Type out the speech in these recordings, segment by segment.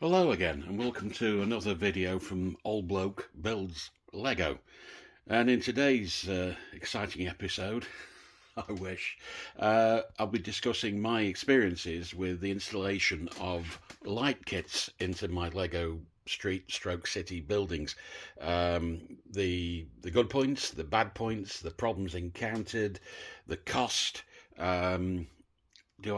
Hello again, and welcome to another video from Old Bloke Builds Lego. And in today's exciting episode, I wish, I'll be discussing my experiences with the installation of light kits into my Lego street stroke city buildings. The good points, the bad points, the problems encountered, the cost. Do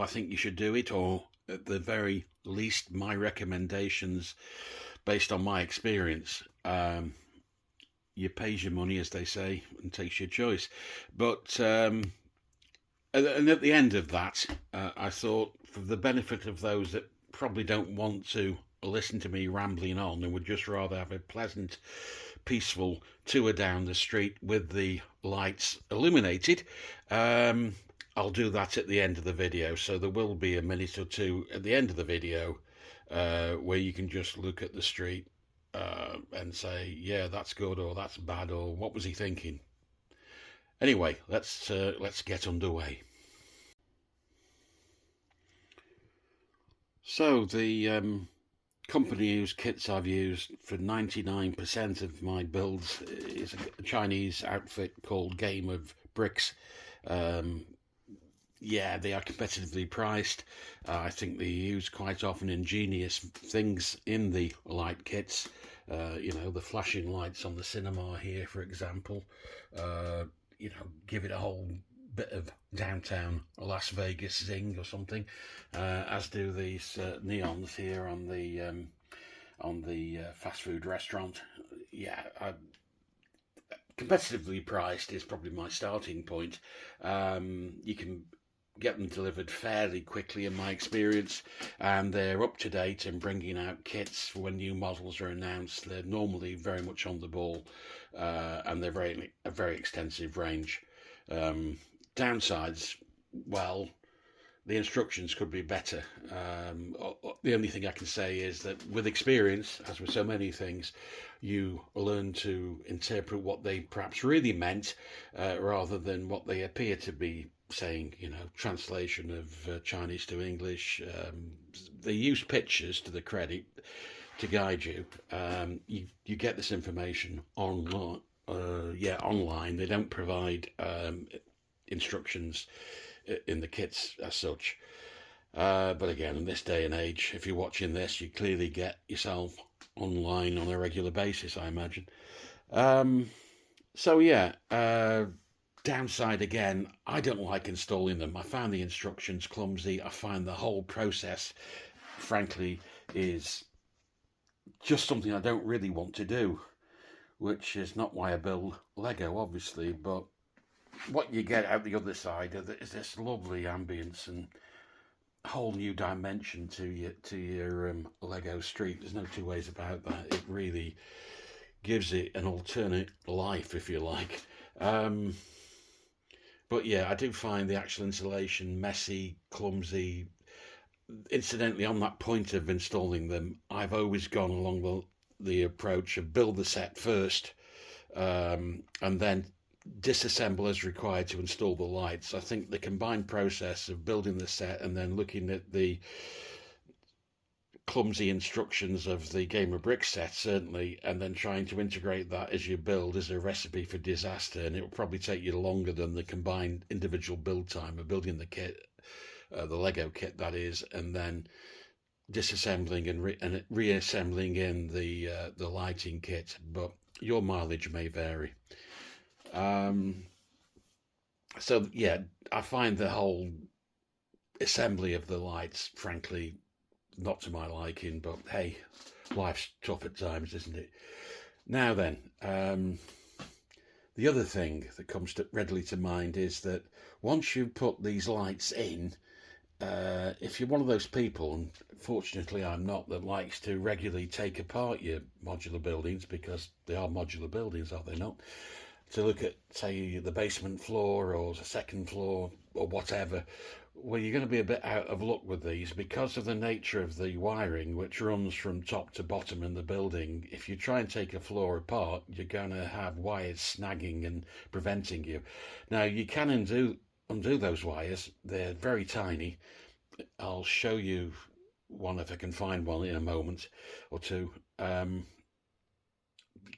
I think you should do it, or at the very least my recommendations based on my experience? You pays your money, as they say, and takes your choice. But and at the end of that, I thought, for the benefit of those that probably don't want to listen to me rambling on and would just rather have a pleasant, peaceful tour down the street with the lights illuminated, I'll do that at the end of the video. So there will be a minute or two at the end of the video where you can just look at the street and say, yeah, that's good, or that's bad, or what was he thinking? Anyway, let's get underway. So the company whose kits I've used for 99% of my builds is a Chinese outfit called Game of Bricks. Yeah, they are competitively priced. I think they use quite often ingenious things in the light kits. The flashing lights on the cinema here, for example, give it a whole bit of downtown Las Vegas zing or something, as do these neons here on the fast food restaurant. Yeah, competitively priced is probably my starting point. You can get them delivered fairly quickly in my experience, and they're up to date and bringing out kits for when new models are announced. They're normally very much on the ball, and they're a very extensive range. Downsides, well, the instructions could be better. The only thing I can say is that with experience, as with so many things, you learn to interpret what they perhaps really meant, rather than what they appear to be saying. Translation of Chinese to English. They use pictures, to the credit, to guide you. You get this information online. Online. They don't provide instructions in the kits as such. But again, in this day and age, if you're watching this, you clearly get yourself online on a regular basis, I imagine. Downside again, I don't like installing them. I find the instructions clumsy. I find the whole process, frankly, is just something I don't really want to do, which is not why I build Lego, obviously. But what you get out the other side is this lovely ambience and whole new dimension to your Lego street. There's no two ways about that. It really gives it an alternate life, if you like. But yeah, I do find the actual installation messy, clumsy. Incidentally, on that point of installing them, I've always gone along the approach of build the set first, and then disassemble as required to install the lights. I think the combined process of building the set and then looking at the clumsy instructions of the Game of Bricks set, certainly, and then trying to integrate that as you build, is a recipe for disaster, and it will probably take you longer than the combined individual build time of building the kit, the Lego kit, that is, and then disassembling and reassembling in the lighting kit. But your mileage may vary. So yeah, I find the whole assembly of the lights, frankly, not to my liking, but hey, life's tough at times, isn't it? Now then, the other thing that comes readily to mind is that once you put these lights in, if you're one of those people, and fortunately I'm not, that likes to regularly take apart your modular buildings, because they are modular buildings, are they not? To look at, say, the basement floor or the second floor or whatever, well, you're going to be a bit out of luck with these because of the nature of the wiring, which runs from top to bottom in the building. If you try and take a floor apart, you're going to have wires snagging and preventing you. Now, you can undo those wires. They're very tiny. I'll show you one if I can find one in a moment or two.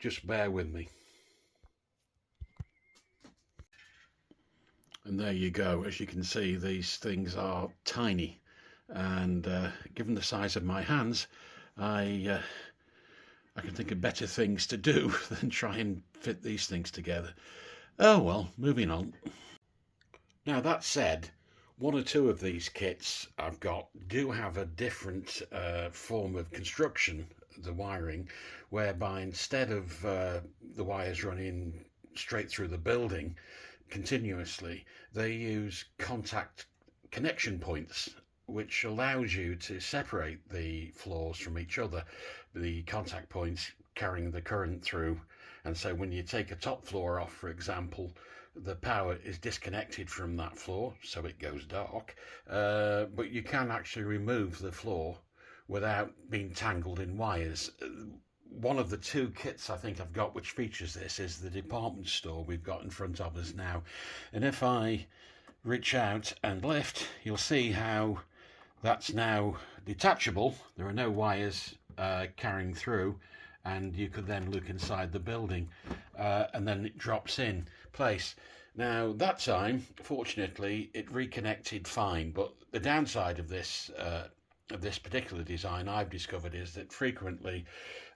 Just bear with me. And there you go. As you can see, these things are tiny, and given the size of my hands, I can think of better things to do than try and fit these things together. Oh well, moving on. Now that said, one or two of these kits I've got do have a different form of construction, the wiring, whereby instead of the wires running straight through the building continuously, they use contact connection points, which allows you to separate the floors from each other, the contact points carrying the current through. And so when you take a top floor off, for example, the power is disconnected from that floor, so it goes dark, but you can actually remove the floor without being tangled in wires. One of the two kits I think I've got which features this is the department store we've got in front of us now. And if I reach out and lift, you'll see how that's now detachable. There are no wires carrying through, and you could then look inside the building, and then it drops in place. Now that time, fortunately, it reconnected fine, but the downside of this particular design I've discovered is that frequently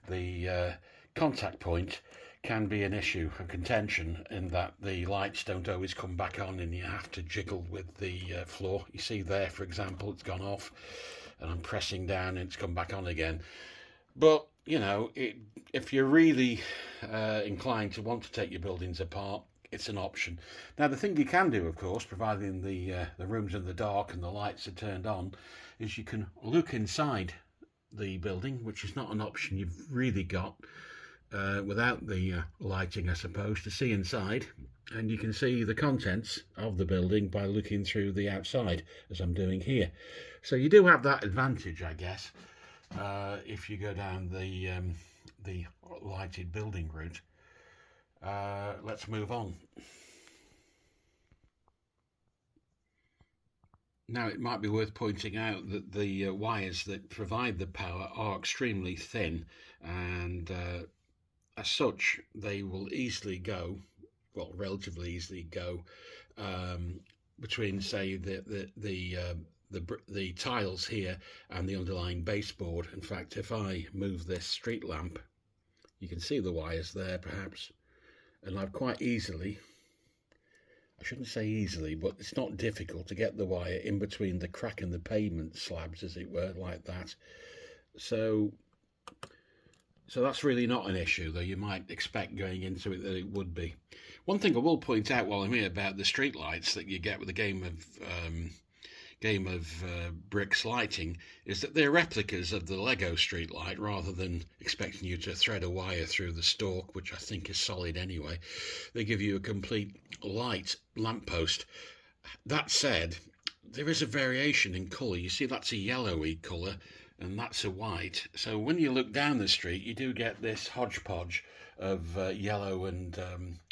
the contact point can be an issue of contention, in that the lights don't always come back on and you have to jiggle with the floor. You see there, for example, it's gone off and I'm pressing down and it's come back on again. But you know, if you're really inclined to want to take your buildings apart, it's an option. Now the thing you can do, of course, providing the room's in the dark and the lights are turned on, is you can look inside the building, which is not an option you've really got without the lighting, I suppose, to see inside. And you can see the contents of the building by looking through the outside, as I'm doing here. So you do have that advantage, I guess, if you go down the lighted building route. Let's move on. Now it might be worth pointing out that the wires that provide the power are extremely thin, and as such they will easily go, well, relatively easily go between, say, the tiles here and the underlying baseboard. In fact, if I move this street lamp, you can see the wires there perhaps, and I've quite easily, I shouldn't say easily, but it's not difficult to get the wire in between the crack in the pavement slabs, as it were, like that. So that's really not an issue, though you might expect going into it that it would be. One thing I will point out while I'm here about the street lights that you get with a game of bricks lighting is that they're replicas of the Lego street light, rather than expecting you to thread a wire through the stalk, which I think is solid anyway. They give you a complete light lamppost. That said, there is a variation in colour. You see, that's a yellowy colour and that's a white. So when you look down the street, you do get this hodgepodge of yellow and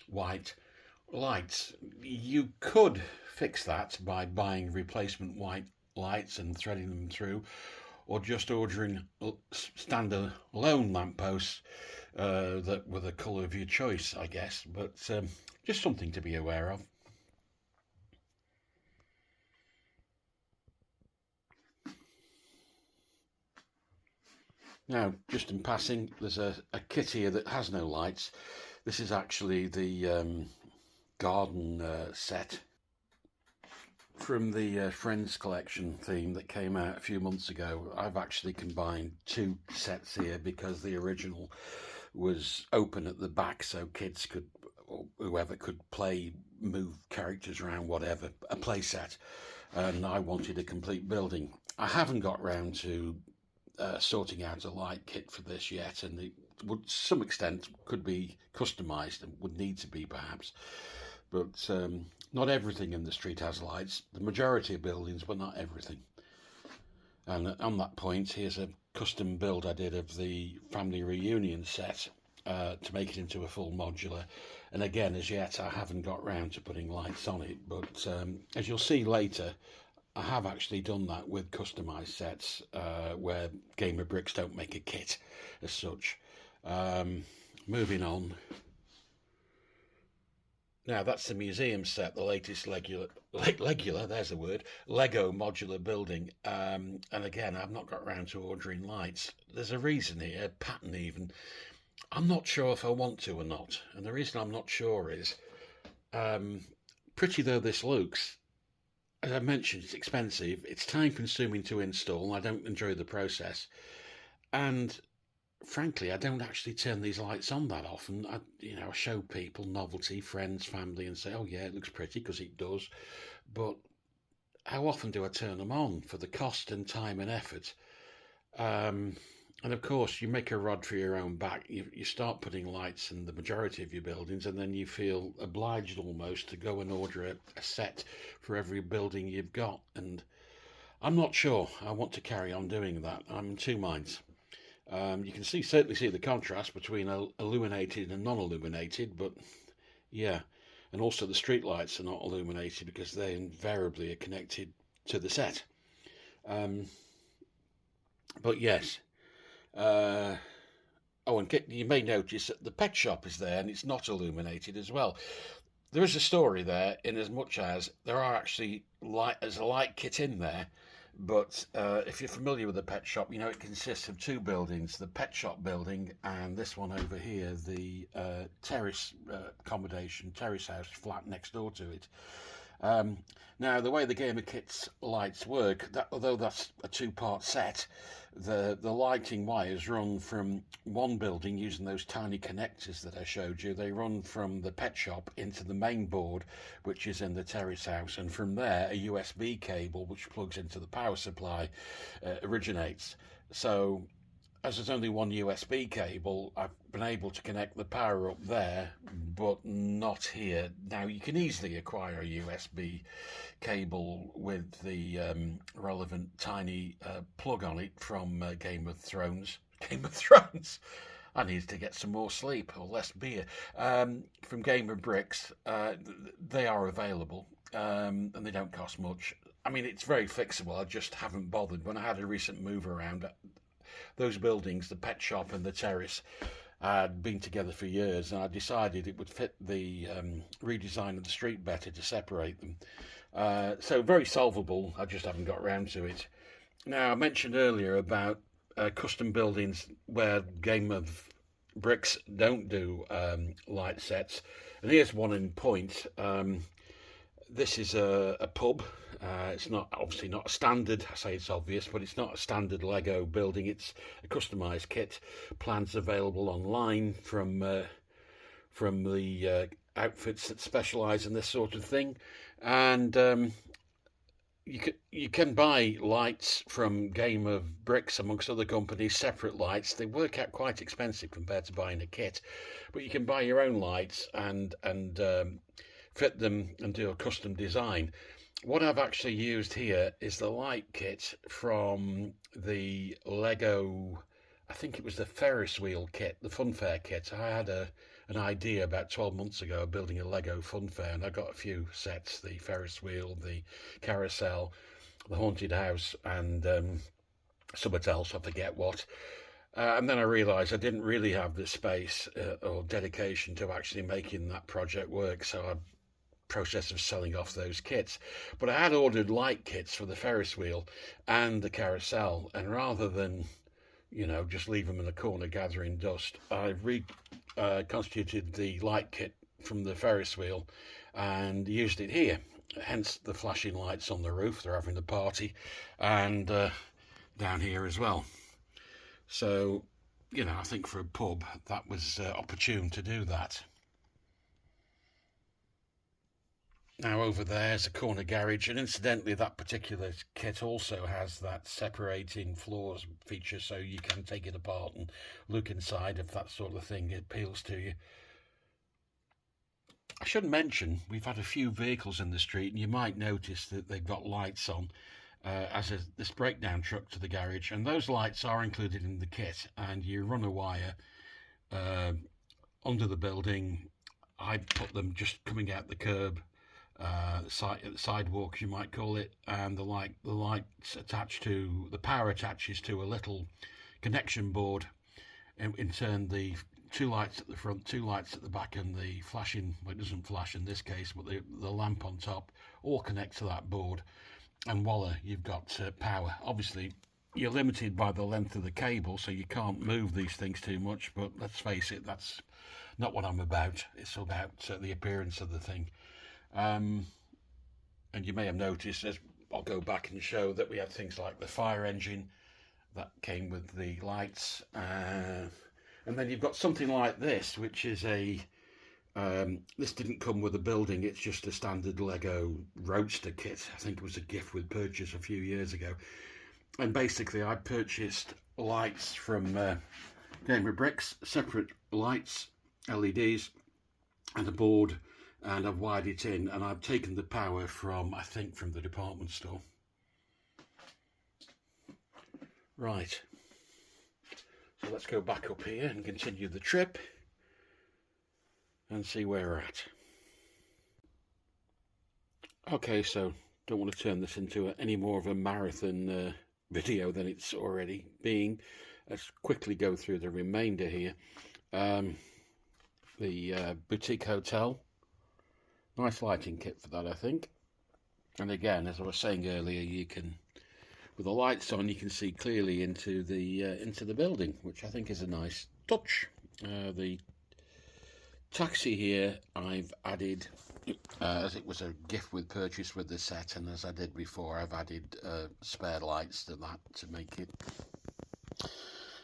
white lights. You could fix that by buying replacement white lights and threading them through, or just ordering standalone lampposts that with a colour of your choice, I guess. But just something to be aware of. Now, just in passing, there's a kit here that has no lights. This is actually the garden set from the Friends collection theme that came out a few months ago. I've actually combined two sets here because the original was open at the back, so kids could, or whoever could play, move characters around, whatever, a play set. And I wanted a complete building. I haven't got round to sorting out a light kit for this yet, and it would, to some extent, could be customised and would need to be perhaps. But not everything in the street has lights. The majority of buildings, but not everything. And on that point, here's a custom build I did of the family reunion set to make it into a full modular. And again, as yet, I haven't got round to putting lights on it. But as you'll see later, I have actually done that with customised sets where Gamer Bricks don't make a kit as such. Moving on. Now that's the museum set, the latest there's a word, Lego modular building. And again, I've not got around to ordering lights. There's a reason here, pattern even. I'm not sure if I want to or not. And the reason I'm not sure is, pretty though this looks, as I mentioned, it's expensive. It's time consuming to install. I don't enjoy the process. And frankly, I don't actually turn these lights on that often. I show people, novelty, friends, family, and say, oh yeah, it looks pretty, because it does. But how often do I turn them on for the cost and time and effort? And of course, you make a rod for your own back. You start putting lights in the majority of your buildings, and then you feel obliged almost to go and order a set for every building you've got. And I'm not sure I want to carry on doing that. I'm in two minds. You can certainly see the contrast between illuminated and non-illuminated, but yeah, and also the street lights are not illuminated because they invariably are connected to the set. But yes, oh, and you may notice that the pet shop is there and it's not illuminated as well. There is a story there, in as much as there are actually there's a light kit in there. But if you're familiar with the pet shop, you know it consists of two buildings, the pet shop building and this one over here, the terrace accommodation, terrace house flat next door to it. Now, the way the Gamer Kit's lights work, although that's a two-part set, the lighting wires run from one building using those tiny connectors that I showed you. They run from the pet shop into the main board, which is in the terrace house, and from there a USB cable which plugs into the power supply originates. So as there's only one USB cable, I've been able to connect the power up there, but not here. Now, you can easily acquire a USB cable with the relevant tiny plug on it from Game of Thrones. Game of Thrones! I need to get some more sleep or less beer. From Gamer Bricks, they are available and they don't cost much. I mean, it's very fixable. I just haven't bothered. When I had a recent move around, those buildings, the pet shop and the terrace, had been together for years, and I decided it would fit the redesign of the street better to separate them. So very solvable. I just haven't got around to it. Now, I mentioned earlier about custom buildings where Game of Bricks don't do light sets, and here's one in point. This is a pub. It's not obviously not a standard. I say it's obvious, but it's not a standard Lego building. It's a customised kit. Plans available online from the outfits that specialise in this sort of thing, and you can buy lights from Game of Bricks, amongst other companies, separate lights. They work out quite expensive compared to buying a kit, but you can buy your own lights and fit them and do a custom design. What I've actually used here is the light kit from the Lego, I think it was the Ferris wheel kit, the Funfair kit. I had an idea about 12 months ago of building a Lego Funfair, and I got a few sets, the Ferris wheel, the carousel, the haunted house, and something else, I forget what. And then I realised I didn't really have the space or dedication to actually making that project work, so I process of selling off those kits. But I had ordered light kits for the Ferris wheel and the carousel, and rather than just leave them in a corner gathering dust, I reconstituted the light kit from the Ferris wheel and used it here, hence the flashing lights on the roof. They're having a party, and down here as well. So I think for a pub that was opportune to do that. Now over there's a corner garage, and incidentally that particular kit also has that separating floors feature, so you can take it apart and look inside if that sort of thing appeals to you. I should mention we've had a few vehicles in the street, and you might notice that they've got lights on as this breakdown truck to the garage, and those lights are included in the kit, and you run a wire under the building. I put them just coming out the curb sidewalks, you might call it, and the lights attached to the power attaches to a little connection board. In turn, the 2 lights at the front, 2 lights at the back, and the flashing, well, it doesn't flash in this case, but the lamp on top all connect to that board, and voila, you've got power. Obviously, you're limited by the length of the cable, so you can't move these things too much, but let's face it, that's not what I'm about. It's about the appearance of the thing. And you may have noticed, as I'll go back and show, that we have things like the fire engine that came with the lights, and then you've got something like this, which is this didn't come with a building, it's just a standard Lego roadster kit. I think it was a gift with purchase a few years ago, and basically I purchased lights from Gamer Bricks, separate lights, LEDs, and a board, and I've wired it in, and I've taken the power from, I think, from the department store. Right, so let's go back up here and continue the trip and see where we're at. Okay, so don't want to turn this into any more of a marathon video than it's already being. Let's quickly go through the remainder here. The boutique hotel, nice lighting kit for that, I think. And again, as I was saying earlier, you can, with the lights on, you can see clearly into the building, which I think is a nice touch. The taxi here I've added, as it was a gift with purchase with the set, and as I did before, I've added spare lights to that to make it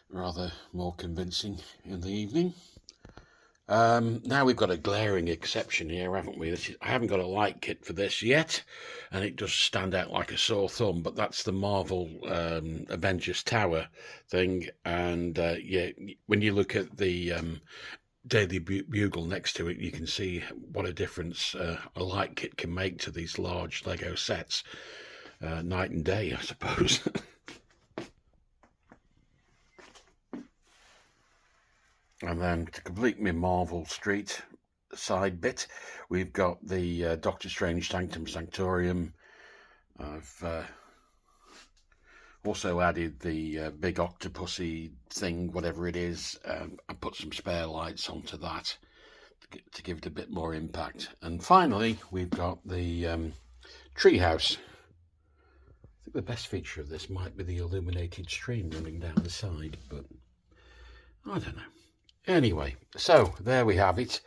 rather more convincing in the evening. Now we've got a glaring exception here, haven't we? I haven't got a light kit for this yet, and it does stand out like a sore thumb, but that's the Marvel Avengers Tower thing, and yeah, when you look at the Daily Bugle next to it, you can see what a difference a light kit can make to these large Lego sets. Night and day, I suppose. And then to complete my Marvel Street side bit, we've got the Doctor Strange Sanctum Sanctorium. I've also added the big octopusy thing, whatever it is. I put some spare lights onto that to give it a bit more impact. And finally, we've got the treehouse. I think the best feature of this might be the illuminated stream running down the side, but I don't know. Anyway, so there we have it.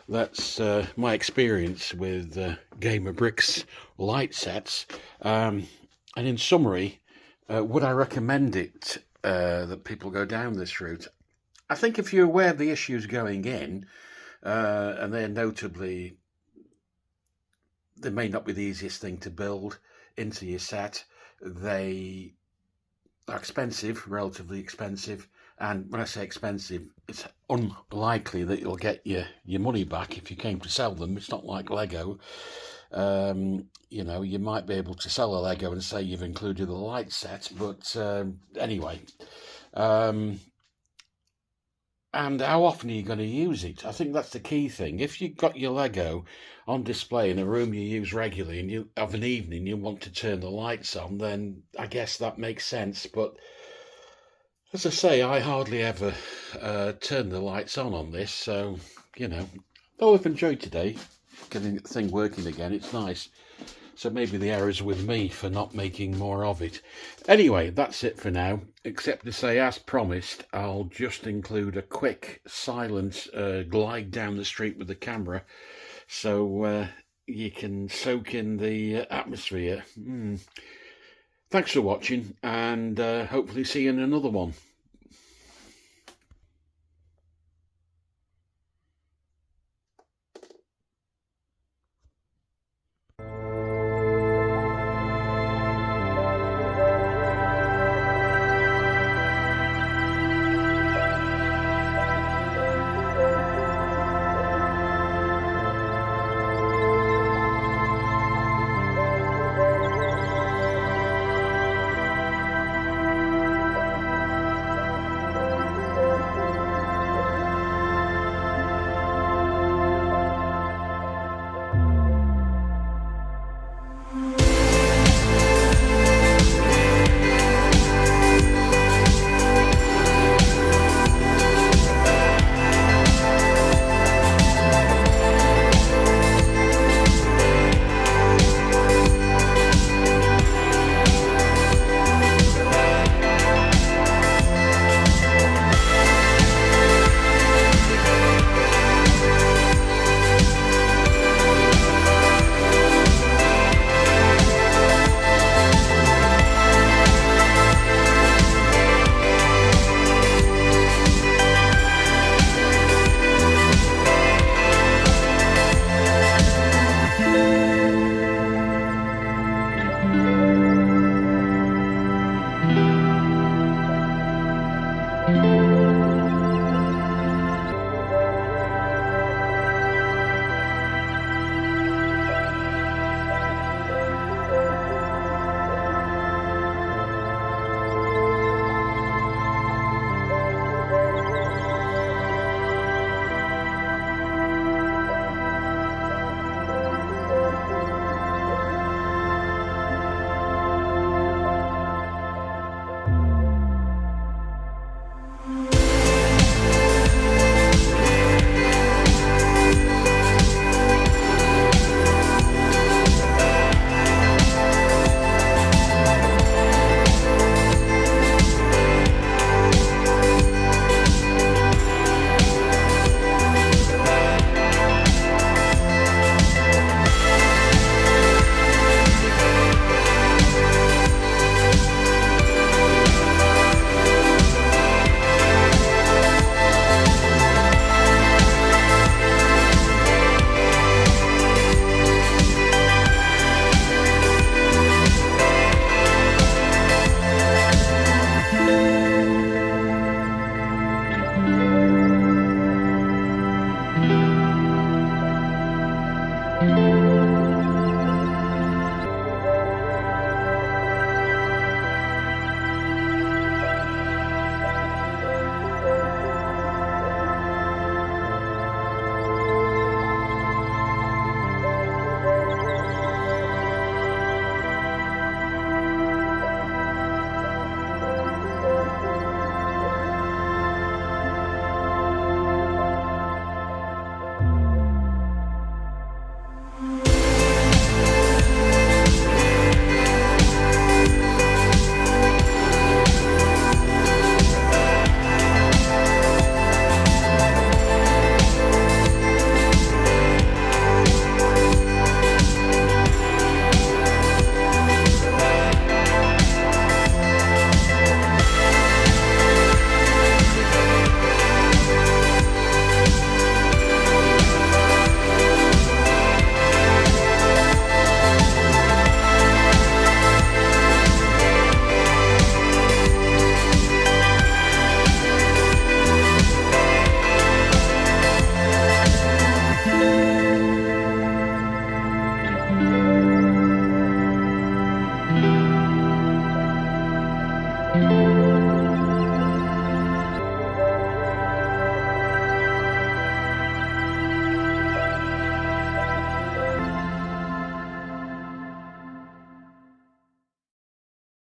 That's my experience with Gamer Bricks light sets. And in summary, would I recommend it that people go down this route? I think if you're aware of the issues going in, and they're notably, they may not be the easiest thing to build into your set. They are expensive, relatively expensive. And when I say expensive, it's unlikely that you'll get your money back if you came to sell them. It's not like Lego. You know, you might be able to sell a Lego and say you've included the light set, but anyway. And how often are you going to use it? I think that's the key thing. If you've got your Lego on display in a room you use regularly, and you of an evening you want to turn the lights on, then I guess that makes sense. But as I say, I hardly ever turn the lights on this, so, you know, though I've enjoyed today, getting the thing working again, it's nice. So maybe the error's with me for not making more of it. Anyway, that's it for now, except to say, as promised, I'll just include a quick, silent glide down the street with the camera, so you can soak in the atmosphere. Thanks for watching, and hopefully see you in another one. you.